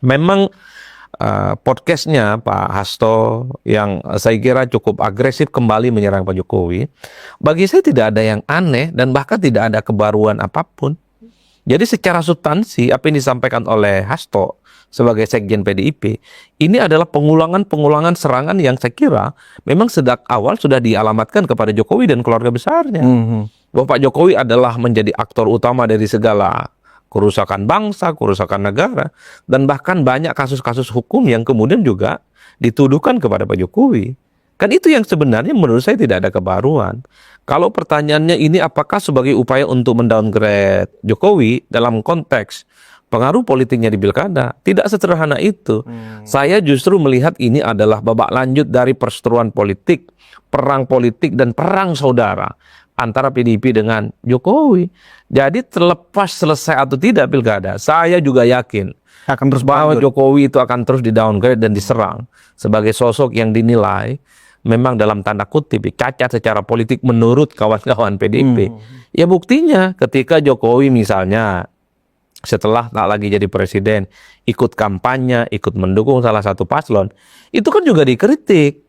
Memang podcastnya Pak Hasto yang saya kira cukup agresif kembali menyerang Pak Jokowi, bagi saya tidak ada yang aneh dan bahkan tidak ada kebaruan apapun. Jadi secara substansi apa yang disampaikan oleh Hasto sebagai Sekjen PDIP ini adalah pengulangan serangan yang saya kira memang sejak awal sudah dialamatkan kepada Jokowi dan keluarga besarnya. Bahwa Pak Jokowi adalah menjadi aktor utama dari segala kerusakan bangsa, kerusakan negara, dan bahkan banyak kasus-kasus hukum yang kemudian juga dituduhkan kepada Pak Jokowi. Kan itu yang sebenarnya menurut saya tidak ada kebaruan. Kalau pertanyaannya ini apakah sebagai upaya untuk mendowngrade Jokowi dalam konteks pengaruh politiknya di pilkada, tidak sederhana itu. Saya justru melihat ini adalah babak lanjut dari perseteruan politik, perang politik dan perang saudara antara PDIP dengan Jokowi. Jadi terlepas selesai atau tidak pilkada, saya juga yakin akan terus bahwa berlanjut. Jokowi itu akan terus di-downgrade dan diserang sebagai sosok yang dinilai memang dalam tanda kutip cacat secara politik menurut kawan-kawan PDIP. Ya buktinya ketika Jokowi misalnya setelah tak lagi jadi presiden ikut kampanye, ikut mendukung salah satu paslon, itu kan juga dikritik.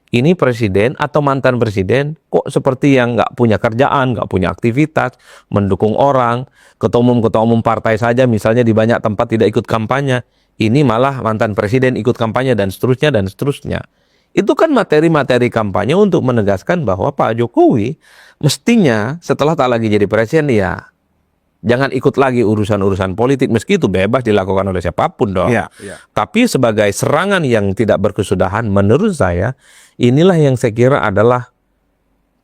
Ini presiden atau mantan presiden kok seperti yang nggak punya kerjaan, nggak punya aktivitas, mendukung orang, ketua umum partai saja misalnya di banyak tempat tidak ikut kampanye. Ini malah mantan presiden ikut kampanye dan seterusnya dan seterusnya. Itu kan materi-materi kampanye untuk menegaskan bahwa Pak Jokowi mestinya setelah tak lagi jadi presiden ya jangan ikut lagi urusan-urusan politik, meski itu bebas dilakukan oleh siapapun dong. Tapi sebagai serangan yang tidak berkesudahan, menurut saya inilah yang saya kira adalah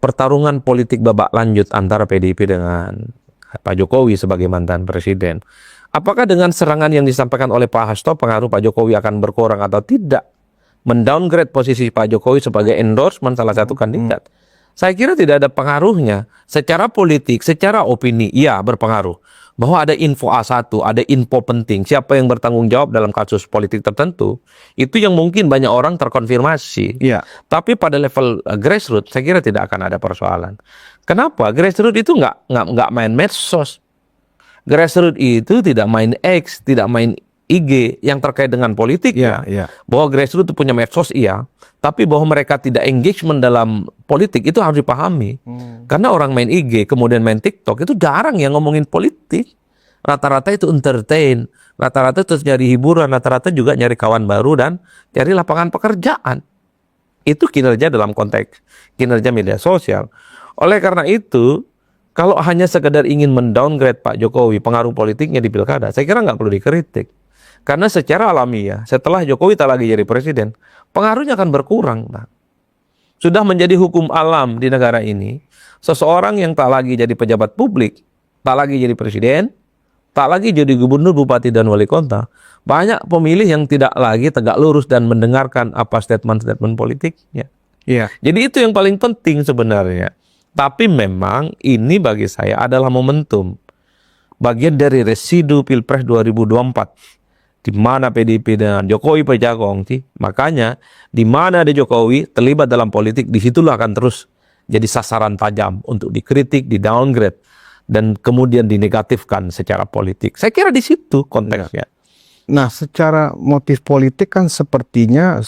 pertarungan politik babak lanjut antara PDIP dengan Pak Jokowi sebagai mantan presiden. Apakah dengan serangan yang disampaikan oleh Pak Hasto pengaruh Pak Jokowi akan berkurang atau tidak? Mendowngrade posisi Pak Jokowi sebagai endorsement salah satu kandidat. Saya kira tidak ada pengaruhnya. Secara politik, secara opini, iya berpengaruh. Bahwa ada info A1, ada info penting. Siapa yang bertanggung jawab dalam kasus politik tertentu, itu yang mungkin banyak orang terkonfirmasi. Tapi pada level grassroots, saya kira tidak akan ada persoalan. Kenapa? Grassroots itu nggak main medsos. Grassroots itu tidak main X, tidak main IG yang terkait dengan politik. Bahwa grassroots itu punya medsos, iya. Tapi bahwa mereka tidak engagement dalam politik itu harus dipahami. Karena orang main IG kemudian main TikTok itu jarang yang ngomongin politik. Rata-rata itu entertain, rata-rata itu nyari hiburan, rata-rata juga nyari kawan baru dan cari lapangan pekerjaan. Itu kinerja dalam konteks kinerja media sosial. Oleh karena itu, kalau hanya sekedar ingin mendowngrade Pak Jokowi pengaruh politiknya di pilkada, saya kira nggak perlu dikritik. Karena secara alamiah, setelah Jokowi tak lagi jadi presiden, pengaruhnya akan berkurang. Sudah menjadi hukum alam di negara ini, seseorang yang tak lagi jadi pejabat publik, tak lagi jadi presiden, tak lagi jadi gubernur, bupati, dan wali kota, banyak pemilih yang tidak lagi tegak lurus dan mendengarkan apa statement-statement politiknya. Jadi itu yang paling penting sebenarnya. Tapi memang ini bagi saya adalah momentum. Bagian dari residu Pilpres 2024. Di mana PDIP dengan Jokowi pecah kongsi, makanya di mana ada Jokowi terlibat dalam politik, disitulah akan terus jadi sasaran tajam untuk dikritik, di downgrade, dan kemudian dinegatifkan secara politik. Saya kira di situ konteksnya. Nah, secara motif politik kan sepertinya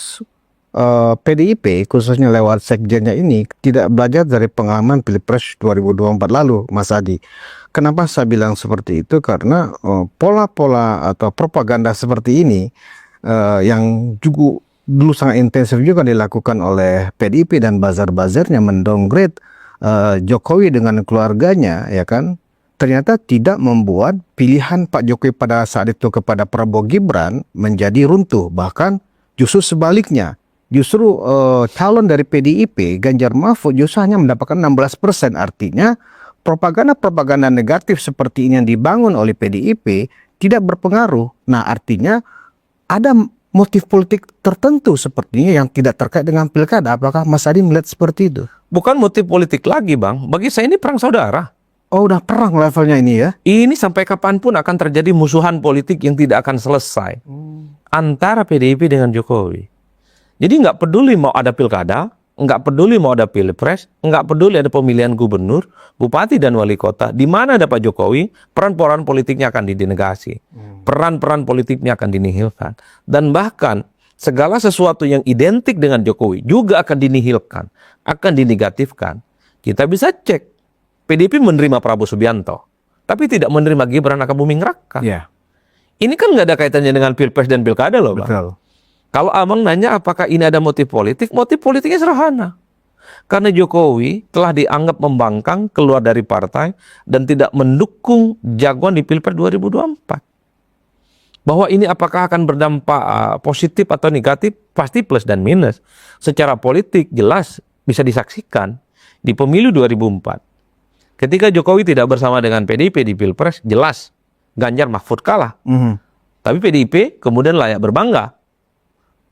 PDIP khususnya lewat sekjennya ini tidak belajar dari pengalaman Pilpres 2024 lalu, Mas Adi. Kenapa saya bilang seperti itu? Karena pola-pola atau propaganda seperti ini yang juga dulu sangat intensif juga dilakukan oleh PDIP dan buzzer-buzzernya mendowngrade Jokowi dengan keluarganya, ya kan? Ternyata tidak membuat pilihan Pak Jokowi pada saat itu kepada Prabowo Gibran menjadi runtuh. Bahkan justru sebaliknya. Justru calon dari PDIP, Ganjar Mahfud, justru hanya mendapatkan 16%. Artinya propaganda-propaganda negatif seperti ini yang dibangun oleh PDIP tidak berpengaruh. Nah, artinya ada motif politik tertentu sepertinya yang tidak terkait dengan pilkada. Apakah Mas Adi melihat seperti itu? Bukan motif politik lagi, Bang. Bagi saya ini perang saudara. Oh, udah perang levelnya ini ya? Ini sampai kapanpun akan terjadi musuhan politik yang tidak akan selesai antara PDIP dengan Jokowi. Jadi nggak peduli mau ada pilkada, nggak peduli mau ada pilpres, nggak peduli ada pemilihan gubernur, bupati dan wali kota, di mana ada Pak Jokowi, peran-peran politiknya akan dinegasi, peran-peran politiknya akan dinihilkan, dan bahkan segala sesuatu yang identik dengan Jokowi juga akan dinihilkan, akan dinegatifkan. Kita bisa cek, PDIP menerima Prabowo Subianto, tapi tidak menerima Gibran Rakabuming Raka. Ya, Ini kan nggak ada kaitannya dengan pilpres dan pilkada loh, Bang. betul. Kalau abang nanya apakah ini ada motif politiknya sederhana. Karena Jokowi telah dianggap membangkang, keluar dari partai, dan tidak mendukung jagoan di Pilpres 2024. Bahwa ini apakah akan berdampak positif atau negatif, pasti plus dan minus. Secara politik jelas bisa disaksikan di pemilu 2004. Ketika Jokowi tidak bersama dengan PDIP di Pilpres, jelas Ganjar Mahfud kalah. Tapi PDIP kemudian layak berbangga.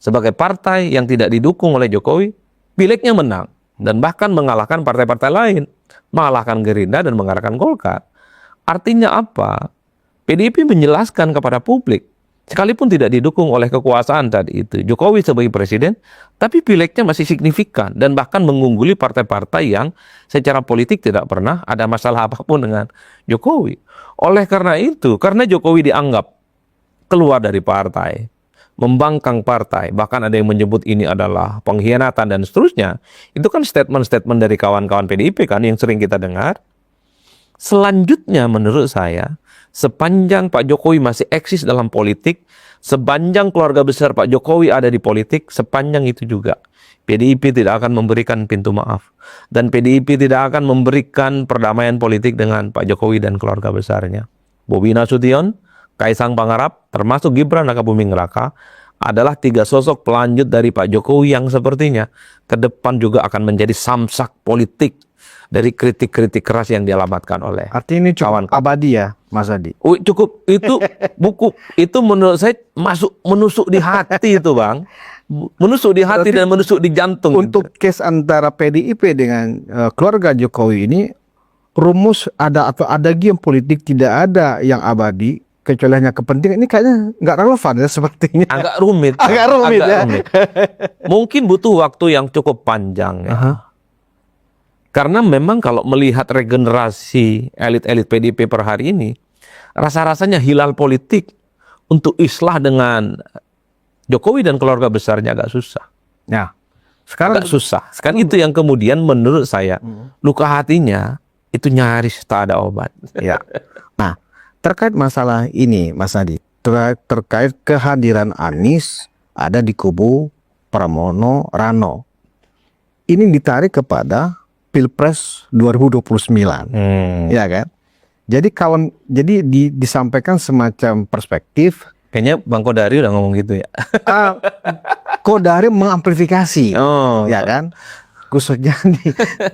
Sebagai partai yang tidak didukung oleh Jokowi, pileknya menang. Dan bahkan mengalahkan partai-partai lain. Mengalahkan Gerindra dan mengalahkan Golkar. Artinya apa? PDIP menjelaskan kepada publik. Sekalipun tidak didukung oleh kekuasaan tadi itu. Jokowi sebagai presiden, tapi pileknya masih signifikan. Dan bahkan mengungguli partai-partai yang secara politik tidak pernah ada masalah apapun dengan Jokowi. Oleh karena itu, karena Jokowi dianggap keluar dari partai, membangkang partai, bahkan ada yang menyebut ini adalah pengkhianatan dan seterusnya. Itu kan statement-statement dari kawan-kawan PDIP kan yang sering kita dengar. Selanjutnya menurut saya, sepanjang Pak Jokowi masih eksis dalam politik, sepanjang keluarga besar Pak Jokowi ada di politik, sepanjang itu juga PDIP tidak akan memberikan pintu maaf. Dan PDIP tidak akan memberikan perdamaian politik dengan Pak Jokowi dan keluarga besarnya. Bobi Nasution, Kaisang Pangarap, termasuk Gibran Rakabuming Raka, adalah 3 sosok pelanjut dari Pak Jokowi yang sepertinya ke depan juga akan menjadi samsak politik dari kritik-kritik keras yang dialamatkan oleh Artinya ini cukup kawan-kawan. abadi ya, Mas Adi. Cukup itu buku itu menurut saya menusuk di hati itu, Bang. Menusuk di hati dan menusuk di jantung. Untuk case antara PDIP dengan keluarga Jokowi ini, rumus ada atau adagi yang politik tidak ada yang abadi, kecuali hanya kepentingan. Ini kayaknya nggak relevan ya sepertinya. Agak rumit. Agak rumit ya. Mungkin butuh waktu yang cukup panjang ya. Karena memang kalau melihat regenerasi elit-elit PDIP per hari ini, rasa-rasanya hilal politik untuk islah dengan Jokowi dan keluarga besarnya agak susah. Ya, sekarang Agak susah. Sekarang itu yang kemudian menurut saya luka hatinya itu nyaris tak ada obat. ya. Nah, terkait masalah ini, Mas Adi, terkait kehadiran Anies ada di kubu Pramono Rano, ini ditarik kepada Pilpres 2029, ya kan? Jadi disampaikan semacam perspektif. Kayaknya Bang Kodari udah ngomong gitu ya. Kodari mengamplifikasi, ya kan? Khususnya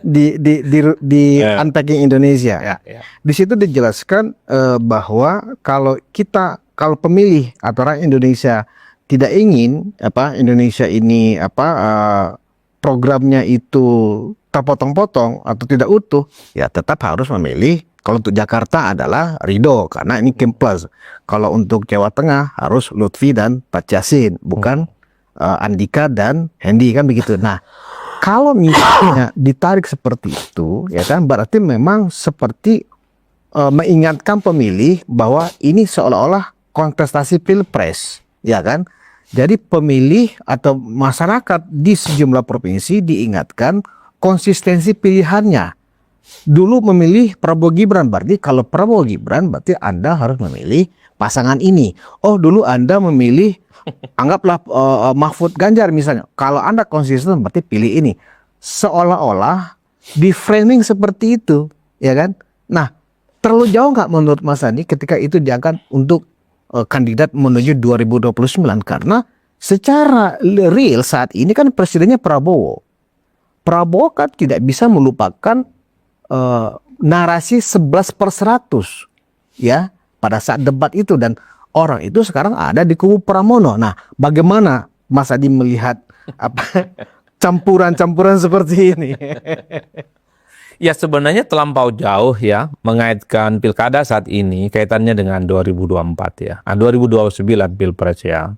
di Unpacking Indonesia. Di situ dijelaskan bahwa kalau pemilih atau rakyat Indonesia tidak ingin Indonesia ini programnya itu terpotong-potong atau tidak utuh, ya tetap harus memilih. Kalau untuk Jakarta adalah Ridho karena ini Kim Plus. Kalau untuk Jawa Tengah harus Lutfi dan Pak Yasin, bukan Andika dan Hendi, kan begitu. Nah, kalau misalnya ditarik seperti itu, ya kan berarti memang seperti mengingatkan pemilih bahwa ini seolah-olah kontestasi Pilpres, ya kan? Jadi pemilih atau masyarakat di sejumlah provinsi diingatkan konsistensi pilihannya. Dulu memilih Prabowo Gibran, berarti kalau Prabowo Gibran berarti Anda harus memilih pasangan ini. Oh, dulu Anda memilih anggaplah Mahfud Ganjar misalnya. Kalau Anda konsisten berarti pilih ini. Seolah-olah di framing seperti itu, ya kan? Nah, terlalu jauh nggak menurut Mas Andi ketika itu diangkat untuk kandidat menuju 2029, karena secara real saat ini kan presidennya Prabowo. Prabowo kan tidak bisa melupakan narasi 11/100 ya pada saat debat itu, dan orang itu sekarang ada di kubu Pramono. Nah, bagaimana Mas Adi melihat campuran-campuran seperti ini? Ya sebenarnya terlampau jauh ya mengaitkan pilkada saat ini kaitannya dengan 2024 ya. 2029 Pilpres ya.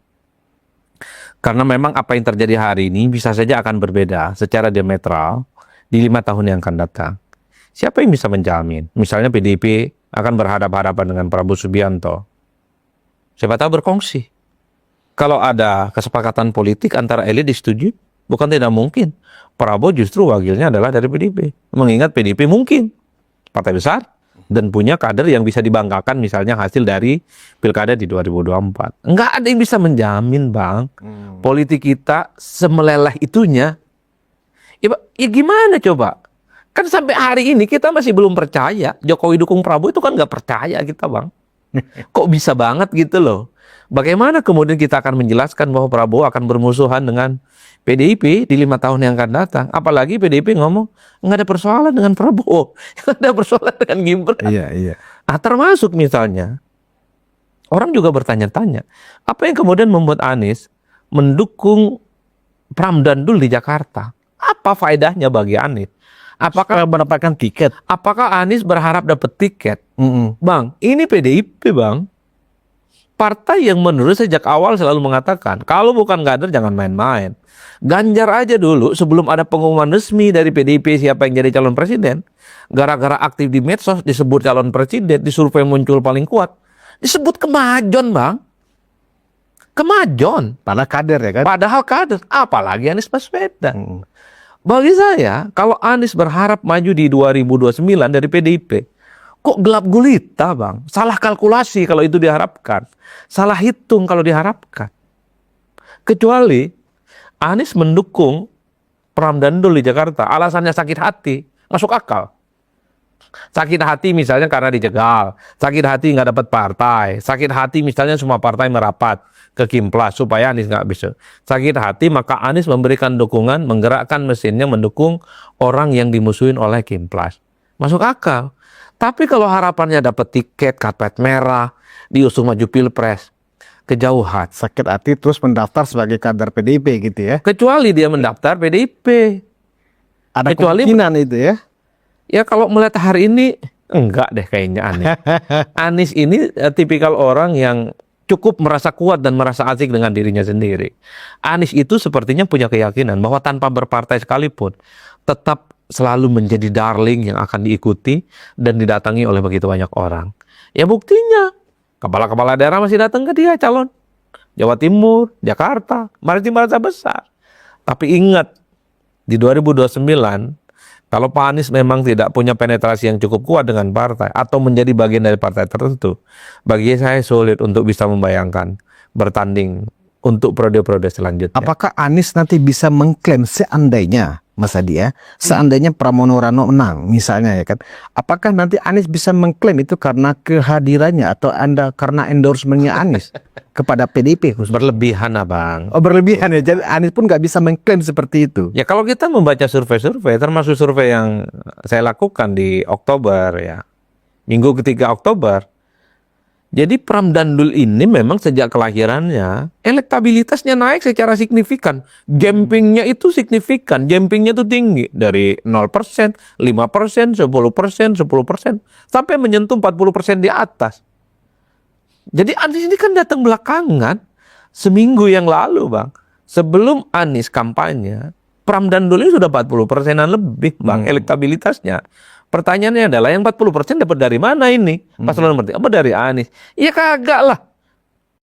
Karena memang apa yang terjadi hari ini bisa saja akan berbeda secara diametral di 5 tahun yang akan datang. Siapa yang bisa menjamin? Misalnya PDIP akan berhadapan-hadapan dengan Prabowo Subianto. Siapa tahu berkongsi. Kalau ada kesepakatan politik antara elit disetujui, bukan tidak mungkin. Prabowo justru wakilnya adalah dari PDIP. Mengingat PDIP mungkin partai besar dan punya kader yang bisa dibanggakan misalnya hasil dari pilkada di 2024. Enggak ada yang bisa menjamin, Bang. Politik kita semeleleh itunya. Ya gimana coba? Kan sampai hari ini kita masih belum percaya. Jokowi dukung Prabowo itu kan nggak percaya kita, Bang. Kok bisa banget gitu loh. Bagaimana kemudian kita akan menjelaskan bahwa Prabowo akan bermusuhan dengan PDIP di 5 tahun yang akan datang? Apalagi PDIP ngomong nggak ada persoalan dengan Prabowo, nggak ada persoalan dengan Gibran. Iya. Nah, termasuk misalnya orang juga bertanya-tanya, apa yang kemudian membuat Anies mendukung Pram dan Dul di Jakarta? Apa faedahnya bagi Anies? Apakah mendapatkan tiket? Apakah Anies berharap dapat tiket? Bang, ini PDIP, Bang. Partai yang menurut sejak awal selalu mengatakan, kalau bukan kader jangan main-main. Ganjar aja dulu sebelum ada pengumuman resmi dari PDIP siapa yang jadi calon presiden. Gara-gara aktif di medsos disebut calon presiden, di survei muncul paling kuat. Disebut kemajon, Bang. Kemajon. Padahal kader ya kan? Padahal kader. Apalagi Anies Baswedan. Bagi saya, kalau Anies berharap maju di 2029 dari PDIP, kok gelap gulita, Bang? Salah kalkulasi kalau itu diharapkan. Salah hitung kalau diharapkan. Kecuali Anies mendukung Pram dan Dul di Jakarta, alasannya sakit hati, masuk akal. Sakit hati misalnya karena dijegal, sakit hati nggak dapat partai, sakit hati misalnya semua partai merapat ke Kimplas supaya Anies nggak bisa. Sakit hati maka Anies memberikan dukungan, menggerakkan mesinnya mendukung orang yang dimusuhin oleh Kimplas. Masuk akal. Tapi kalau harapannya dapat tiket, karpet merah, diusung maju pilpres, kejauhan. Sakit hati terus mendaftar sebagai kader PDIP gitu ya? Kecuali dia mendaftar PDIP. Ada Kecuali kemungkinan itu ya? Ya kalau melihat hari ini, enggak deh kayaknya Anies. Anies ini tipikal orang yang cukup merasa kuat dan merasa asik dengan dirinya sendiri. Anies itu sepertinya punya keyakinan bahwa tanpa berpartai sekalipun, tetap selalu menjadi darling yang akan diikuti dan didatangi oleh begitu banyak orang. Ya buktinya, kepala-kepala daerah masih datang ke dia calon. Jawa Timur, Jakarta, maritim bahasa besar. Tapi ingat, di 2029, kalau Pak Anies memang tidak punya penetrasi yang cukup kuat dengan partai atau menjadi bagian dari partai tertentu, bagi saya sulit untuk bisa membayangkan bertanding untuk periode-periode selanjutnya. Apakah Anies nanti bisa mengklaim seandainya, Mas Adi ya, seandainya Pramono Rano menang misalnya ya kan, apakah nanti Anies bisa mengklaim itu karena kehadirannya atau karena endorsementnya Anies kepada PDIP khusus? Berlebihan, Abang. Oh berlebihan ya, jadi Anies pun nggak bisa mengklaim seperti itu. Ya kalau kita membaca survei-survei, termasuk survei yang saya lakukan di Oktober ya, minggu ketiga Oktober. Jadi Pram dan Dul ini memang sejak kelahirannya elektabilitasnya naik secara signifikan. Jumpingnya itu signifikan, jumpingnya itu tinggi dari 0%, 5%, 10%, 10%, sampai menyentuh 40% di atas. Jadi Anies ini kan datang belakangan, seminggu yang lalu, Bang. Sebelum Anies kampanye, Pram dan Dul ini sudah 40%-an lebih, Bang, elektabilitasnya. Pertanyaannya adalah yang 40% dapat dari mana ini? Paslon nomor 3, apa dari Anies? Ya kagak lah.